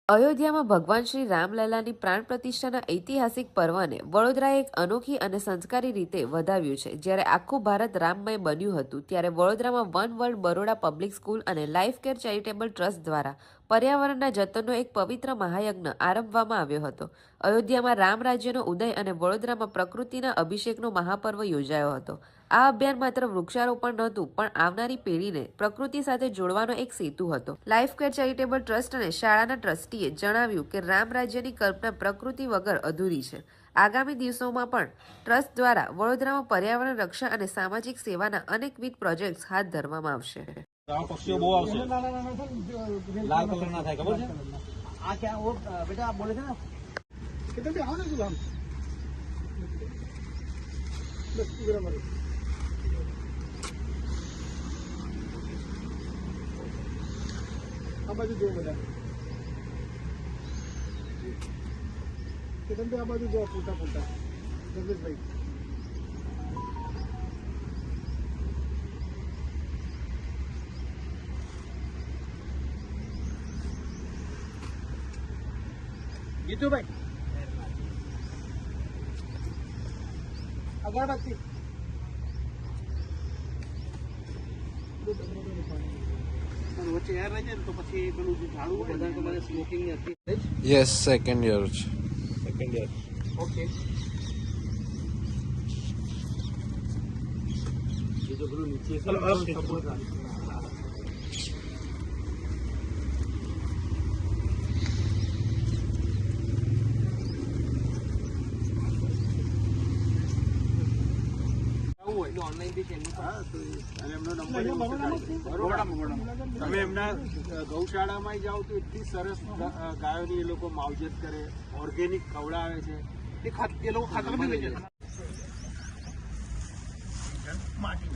અયોધ્યામાં ભગવાન શ્રી રામલલાની પ્રાણ પ્રતિષ્ઠાના ઐતિહાસિક પર્વને વડોદરાએ એક અનોખી અને સંસ્કારી રીતે વધાવ્યું છે. જ્યારે આખું ભારત રામમય બન્યું હતું ત્યારે વડોદરામાં one world Baroda public school અને લાઈફ કેર ચેરિટેબલ ટ્રસ્ટ દ્વારા પર્યાવરણના જતનનો એક પવિત્ર મહાયજ્ઞ આરંભવામાં આવ્યો હતો. અયોધ્યામાં રામ રાજ્યનો ઉદય અને વડોદરામાં પ્રકૃતિના અભિષેકનો મહાપર્વ યોજાયો હતો. આ અભિયાન માત્ર વૃક્ષારોપણ નહોતું પણ આવનારી પેઢીને પ્રકૃતિ સાથે જોડવાનો એક સેતુ હતો. લાઈફ કેર ચેરિટેબલ ટ્રસ્ટ અને શાળાના ટ્રસ્ટીએ જણાવ્યું કે રામ રાજ્યની કલ્પના પ્રકૃતિ વગર અધૂરી છે. આગામી દિવસોમાં પણ ટ્રસ્ટ દ્વારા વડોદરામાં પર્યાવરણ રક્ષા અને સામાજિક સેવાના અનેકવિધ પ્રોજેક્ટ્સ હાથ ધરવામાં આવશે. પક્ષીઓ બહુ આવશે, લાલ કલર ના થાય, ખબર છે? આ ક્યાં ઓ બેટા બોલે છે ને કે તમે આવો ને શું આમ બસ બરાબર. આ બાજુ જો બધા કે તમે આ બાજુ જો ફૂટા ફૂટા જગદીશભાઈ. ગીતુભાઈ અગરબત્તી વચ્ચે એર રહે છે ને તો પછી પેલું જે ઝાડુ હોય ને તમારે સ્મોકિંગ ની હતી. યસ, સેકન્ડ યર છે. Second year. ઓકે. એ જો પેલું નીચે સપોર્ટ તમે એમના ગૌશાળામાં જાઓ તો એટલી સરસ ગાયોની એ લોકો માવજત કરે, ઓર્ગેનિક ખવડાવે છે. એ લોકો ખાતર બી વેચે છે. માટી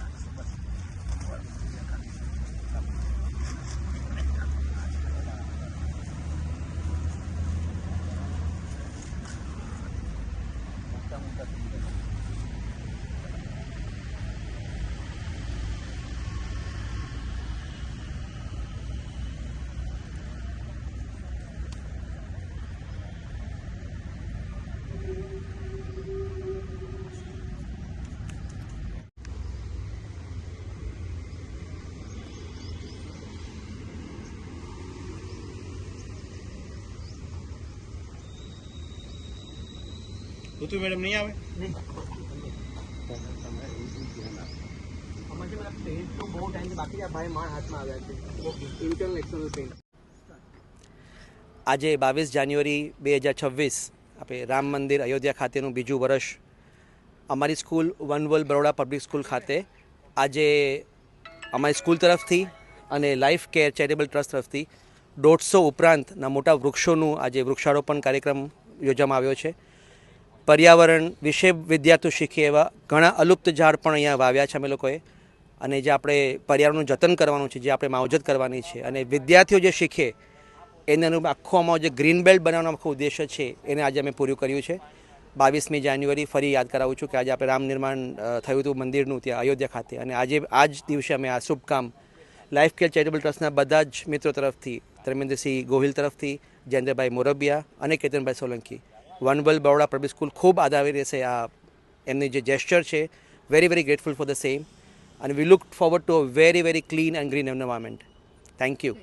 ઋતુ મેડમ નહીં આવે. આજે 22 જાન્યુઆરી 2026 આપણે રામ મંદિર અયોધ્યા ખાતેનું બીજું વર્ષ અમારી school one world Baroda public school ખાતે આજે અમારી સ્કૂલ તરફથી અને લાઈફ કેર ચેરિટેબલ ટ્રસ્ટ તરફથી 150 ઉપરાંતના મોટા વૃક્ષોનું આજે વૃક્ષારોપણ કાર્યક્રમ યોજવામાં આવ્યો છે. પર્યાવરણ વિશે વિદ્યાર્થીઓ શીખે એવા ઘણા અલુપ્ત ઝાડ પણ અહીંયા વાવ્યા છે અમે લોકોએ. અને જે આપણે પર્યાવરણનું જતન કરવાનું છે, જે આપણે માવજત કરવાની છે અને વિદ્યાર્થીઓ જે શીખે એને અનુરૂપ આખો અમારો જે ગ્રીન બેલ્ટ બનાવવાનો આખો ઉદ્દેશ્ય છે એને આજે અમે પૂરું કર્યું છે. 22મી જાન્યુઆરી ફરી યાદ કરાવું છું કે આજે આપણે રામ નિર્માણ થયું હતું મંદિરનું ત્યાં અયોધ્યા ખાતે. અને આજે આ જ દિવસે અમે આ શુભ કામ લાઈફ કેર ચેરિટેબલ ટ્રસ્ટના બધા જ મિત્રો તરફથી, ધર્મેન્દ્રસિંહ ગોહિલ તરફથી, જયેન્દ્રભાઈ મોરબિયા અને કેતનભાઈ Solanki, one world Baroda public school ખૂબ આધારી રહેશે. આ એમની જે જેસ્ચર છે, very very grateful for the same, and we look forward to a very very clean and green environment. Thank you.